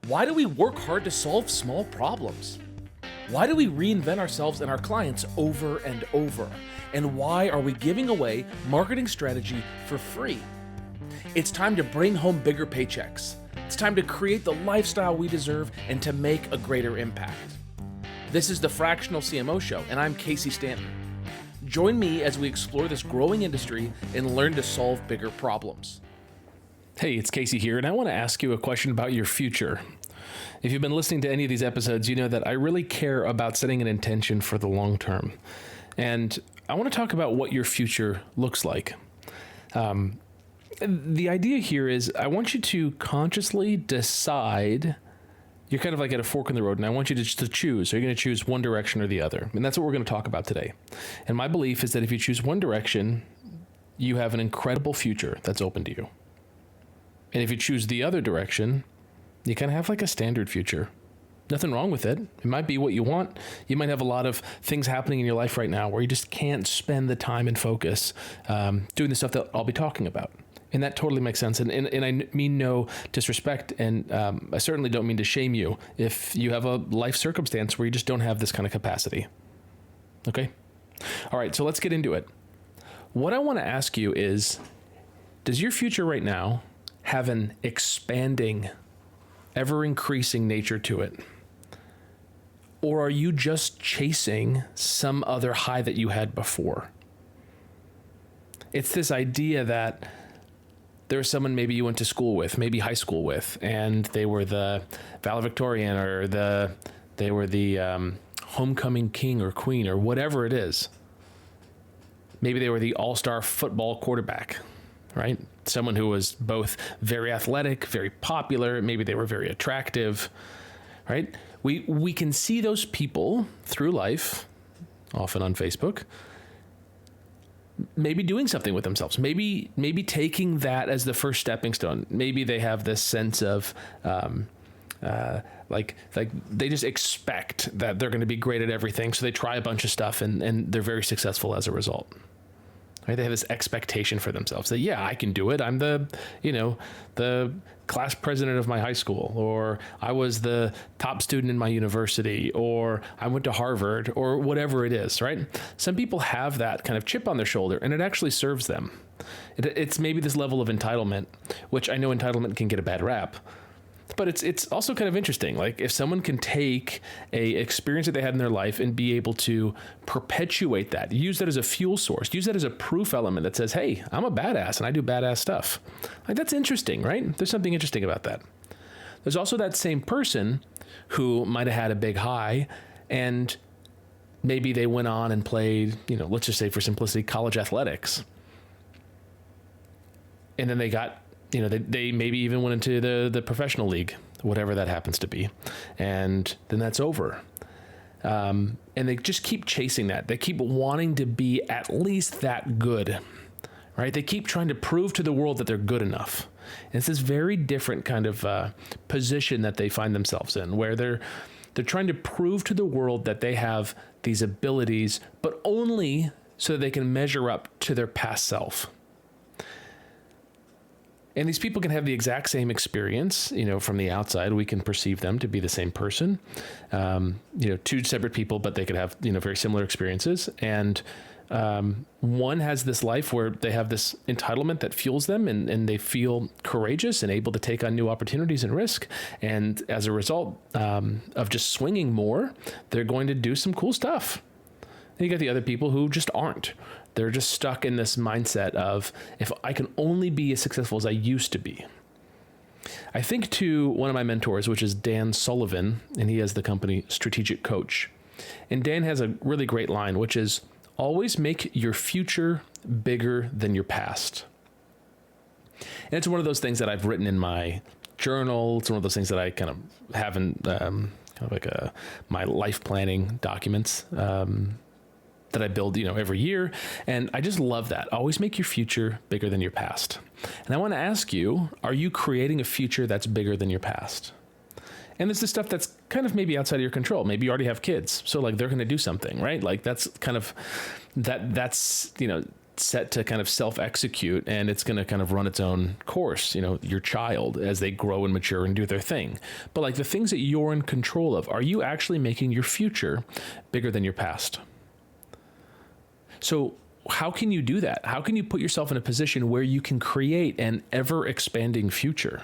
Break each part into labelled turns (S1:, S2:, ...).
S1: Why do we work hard to solve small problems? Why do we reinvent ourselves and our clients over and over? And why are we giving away marketing strategy for free? It's time to bring home bigger paychecks. It's time to create the lifestyle we deserve and to make a greater impact. This is the Fractional CMO Show, and I'm Casey Stanton. Join me as we explore this growing industry and learn to solve bigger problems. Hey, it's Casey here, and I want to ask you a question about your future. If you've been listening to any of these episodes, you know that I really care about setting an intention for the long term. And I want to talk about what your future looks like. The idea here is I want you to consciously decide. You're kind of like at a fork in the road, and I want you to choose. Are you going to choose one direction or the other? And that's what we're going to talk about today. And my belief is that if you choose one direction, you have an incredible future that's open to you. And if you choose the other direction, you kind of have like a standard future. Nothing wrong with it. It might be what you want. You might have a lot of things happening in your life right now where you just can't spend the time and focus doing the stuff that I'll be talking about. And that totally makes sense. And I mean no disrespect, and I certainly don't mean to shame you if you have a life circumstance where you just don't have this kind of capacity. Okay? All right, so let's get into it. What I want to ask you is, does your future right now have an expanding, ever-increasing nature to it? Or are you just chasing some other high that you had before? It's this idea that there's someone maybe you went to school with, maybe high school with, and they were the valedictorian or they were the homecoming king or queen or whatever it is. Maybe they were the all-star football quarterback, right? Someone who was both very athletic, very popular, maybe they were very attractive, right? We can see those people through life, often on Facebook, maybe doing something with themselves, maybe taking that as the first stepping stone. Maybe they have this sense of like they just expect that they're going to be great at everything, so they try a bunch of stuff and they're very successful as a result. Right? They have this expectation for themselves that, yeah, I can do it. I'm the class president of my high school, or I was the top student in my university, or I went to Harvard, or whatever it is, right? Some people have that kind of chip on their shoulder, and it actually serves them. It's maybe this level of entitlement, which I know entitlement can get a bad rap. But it's also kind of interesting. Like if someone can take a experience that they had in their life and be able to perpetuate that, use that as a fuel source, use that as a proof element that says, hey, I'm a badass and I do badass stuff. Like that's interesting, right? There's something interesting about that. There's also that same person who might have had a big high and maybe they went on and played, let's just say for simplicity, college athletics. And then they got they maybe even went into the professional league, whatever that happens to be. And then that's over. And they just keep chasing that. They keep wanting to be at least that good, right? They keep trying to prove to the world that they're good enough. And it's this very different kind of position that they find themselves in, where they're trying to prove to the world that they have these abilities, but only so they can measure up to their past self. And these people can have the exact same experience, from the outside. We can perceive them to be the same person, two separate people, but they could have, very similar experiences. And one has this life where they have this entitlement that fuels them and they feel courageous and able to take on new opportunities and risk. And as a result of just swinging more, they're going to do some cool stuff. Then you got the other people who just aren't. They're just stuck in this mindset of, if I can only be as successful as I used to be. I think to one of my mentors, which is Dan Sullivan, and he has the company Strategic Coach. And Dan has a really great line, which is, always make your future bigger than your past. And it's one of those things that I've written in my journal. It's one of those things that I kind of have in kind of like my life planning documents. That I build, every year. And I just love that. Always make your future bigger than your past. And I want to ask you, are you creating a future that's bigger than your past? And this is stuff that's kind of maybe outside of your control. Maybe you already have kids. So like they're going to do something, right? Like that's kind of, that's set to kind of self-execute, and it's going to kind of run its own course, your child, as they grow and mature and do their thing. But like the things that you're in control of, are you actually making your future bigger than your past? So how can you do that? How can you put yourself in a position where you can create an ever expanding future?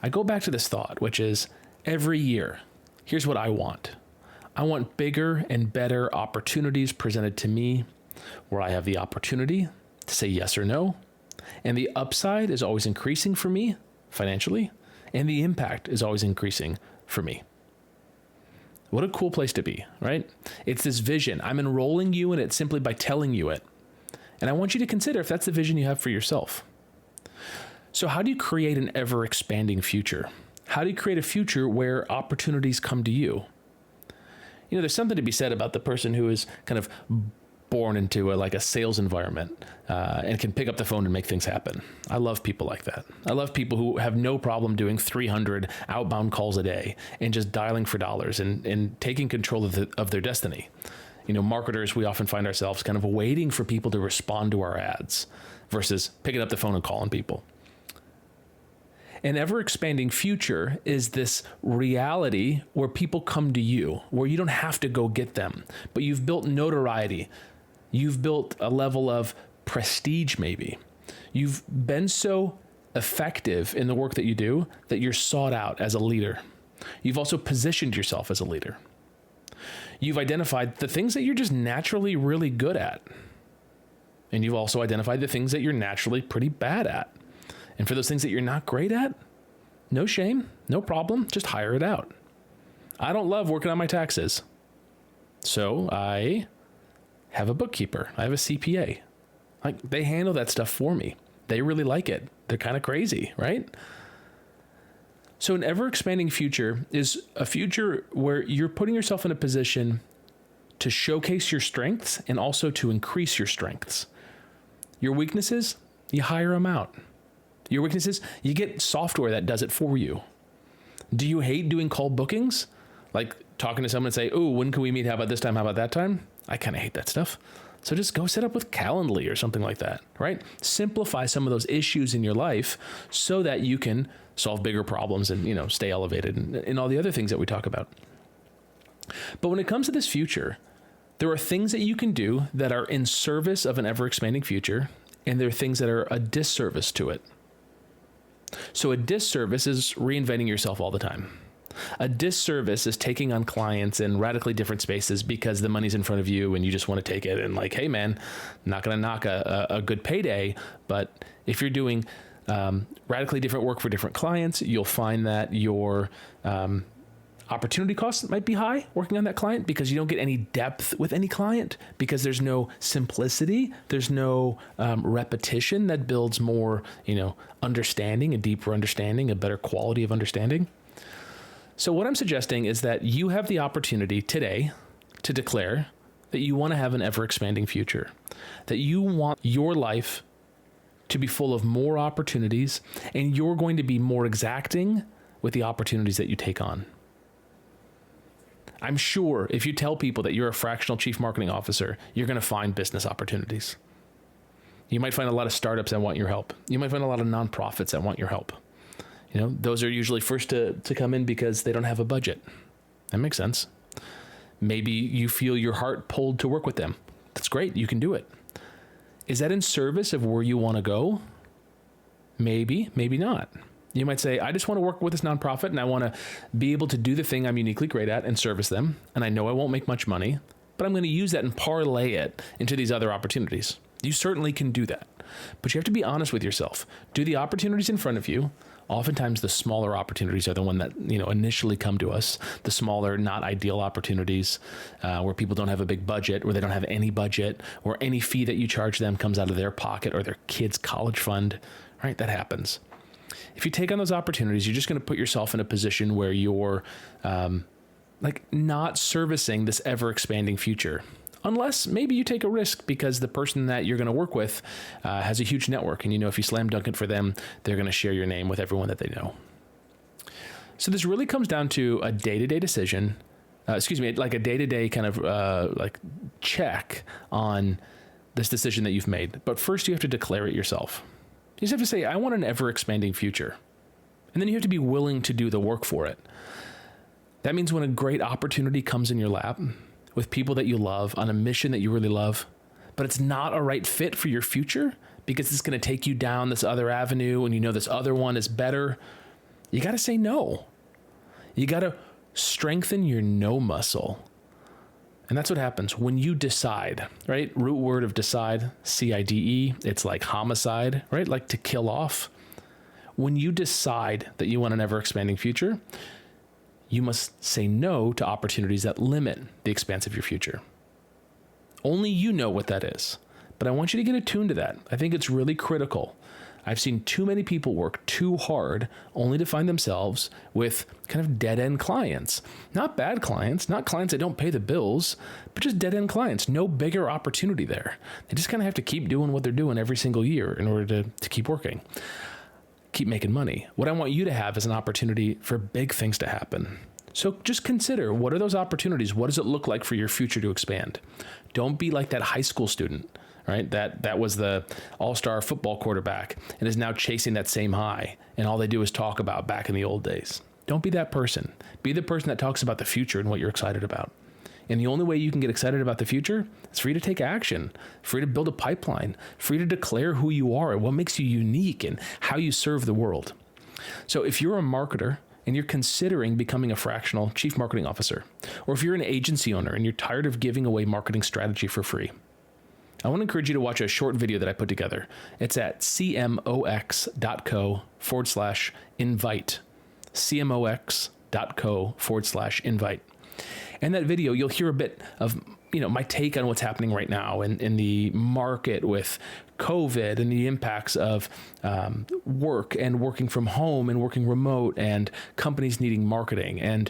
S1: I go back to this thought, which is every year, here's what I want. I want bigger and better opportunities presented to me where I have the opportunity to say yes or no. And the upside is always increasing for me financially, and the impact is always increasing for me. What a cool place to be, right? It's this vision. I'm enrolling you in it simply by telling you it. And I want you to consider if that's the vision you have for yourself. So how do you create an ever expanding future? How do you create a future where opportunities come to you? There's something to be said about the person who is kind of born into a sales environment and can pick up the phone and make things happen. I love people like that. I love people who have no problem doing 300 outbound calls a day and just dialing for dollars and taking control of their destiny. Marketers, we often find ourselves kind of waiting for people to respond to our ads versus picking up the phone and calling people. An ever-expanding future is this reality where people come to you, where you don't have to go get them, but you've built notoriety. You've built a level of prestige, maybe. You've been so effective in the work that you do that you're sought out as a leader. You've also positioned yourself as a leader. You've identified the things that you're just naturally really good at. And you've also identified the things that you're naturally pretty bad at. And for those things that you're not great at, no shame, no problem, just hire it out. I don't love working on my taxes. So I have a bookkeeper. I have a CPA. They handle that stuff for me. They really like it. They're kind of crazy, right? So an ever-expanding future is a future where you're putting yourself in a position to showcase your strengths and also to increase your strengths. Your weaknesses, you hire them out. Your weaknesses, you get software that does it for you. Do you hate doing call bookings? Like talking to someone and say, oh, when can we meet? How about this time? How about that time? I kind of hate that stuff. So just go set up with Calendly or something like that, right? Simplify some of those issues in your life so that you can solve bigger problems and, stay elevated and all the other things that we talk about. But when it comes to this future, there are things that you can do that are in service of an ever-expanding future, and there are things that are a disservice to it. So a disservice is reinventing yourself all the time. A disservice is taking on clients in radically different spaces because the money's in front of you and you just want to take it and hey man, not going to knock a good payday. But if you're doing radically different work for different clients, you'll find that your opportunity costs might be high working on that client because you don't get any depth with any client because there's no simplicity. There's no repetition that builds more, understanding, a deeper understanding, a better quality of understanding. So what I'm suggesting is that you have the opportunity today to declare that you want to have an ever-expanding future, that you want your life to be full of more opportunities, and you're going to be more exacting with the opportunities that you take on. I'm sure if you tell people that you're a fractional chief marketing officer, you're going to find business opportunities. You might find a lot of startups that want your help. You might find a lot of nonprofits that want your help. Those are usually first to come in because they don't have a budget. That makes sense. Maybe you feel your heart pulled to work with them. That's great. You can do it. Is that in service of where you want to go? Maybe, maybe not. You might say, I just want to work with this nonprofit and I want to be able to do the thing I'm uniquely great at and service them. And I know I won't make much money, but I'm going to use that and parlay it into these other opportunities. You certainly can do that, but you have to be honest with yourself. Do the opportunities in front of you. Oftentimes the smaller opportunities are the one that, initially come to us, the smaller, not ideal opportunities where people don't have a big budget, where they don't have any budget, or any fee that you charge them comes out of their pocket or their kid's college fund, right? That happens. If you take on those opportunities, you're just going to put yourself in a position where you're not servicing this ever expanding future. Unless maybe you take a risk because the person that you're going to work with has a huge network. And if you slam dunk it for them, they're going to share your name with everyone that they know. So this really comes down to a day-to-day decision, like a day-to-day kind of check on this decision that you've made. But first you have to declare it yourself. You just have to say, I want an ever expanding future. And then you have to be willing to do the work for it. That means when a great opportunity comes in your lap with people that you love on a mission that you really love, but it's not a right fit for your future because it's going to take you down this other avenue and you know this other one is better, you got to say no. You got to strengthen your no muscle. And that's what happens when you decide, right? Root word of decide, C-I-D-E. It's like homicide, right? Like to kill off. When you decide that you want an ever expanding future, you must say no to opportunities that limit the expanse of your future. Only you know what that is. But I want you to get attuned to that. I think it's really critical. I've seen too many people work too hard only to find themselves with kind of dead-end clients. Not bad clients, not clients that don't pay the bills, but just dead-end clients. No bigger opportunity there. They just kind of have to keep doing what they're doing every single year in order to keep working, keep making money. What I want you to have is an opportunity for big things to happen. So just consider, what are those opportunities? What does it look like for your future to expand? Don't be like that high school student, right? That was the all-star football quarterback and is now chasing that same high. And all they do is talk about back in the old days. Don't be that person. Be the person that talks about the future and what you're excited about. And the only way you can get excited about the future is for you to take action, for you to build a pipeline, for you to declare who you are and what makes you unique and how you serve the world. So if you're a marketer and you're considering becoming a fractional chief marketing officer, or if you're an agency owner and you're tired of giving away marketing strategy for free, I want to encourage you to watch a short video that I put together. It's at cmox.co/invite. cmox.co/invite. In that video, you'll hear a bit of my take on what's happening right now in the market with COVID and the impacts of work and working from home and working remote and companies needing marketing. And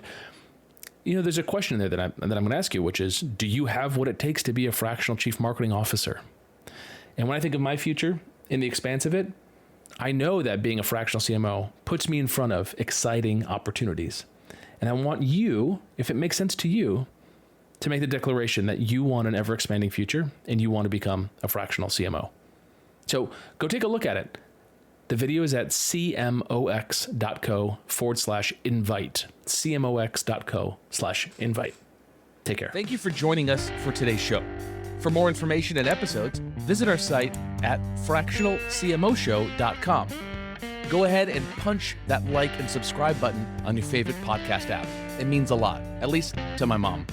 S1: there's a question there that I'm going to ask you, which is, do you have what it takes to be a fractional chief marketing officer? And when I think of my future in the expanse of it, I know that being a fractional CMO puts me in front of exciting opportunities. And I want you, if it makes sense to you, to make the declaration that you want an ever expanding future and you want to become a fractional CMO. So go take a look at it. The video is at cmox.co/invite. cmox.co/invite. Take care.
S2: Thank you for joining us for today's show. For more information and episodes, visit our site at fractionalcmoshow.com. Go ahead and punch that like and subscribe button on your favorite podcast app. It means a lot, at least to my mom.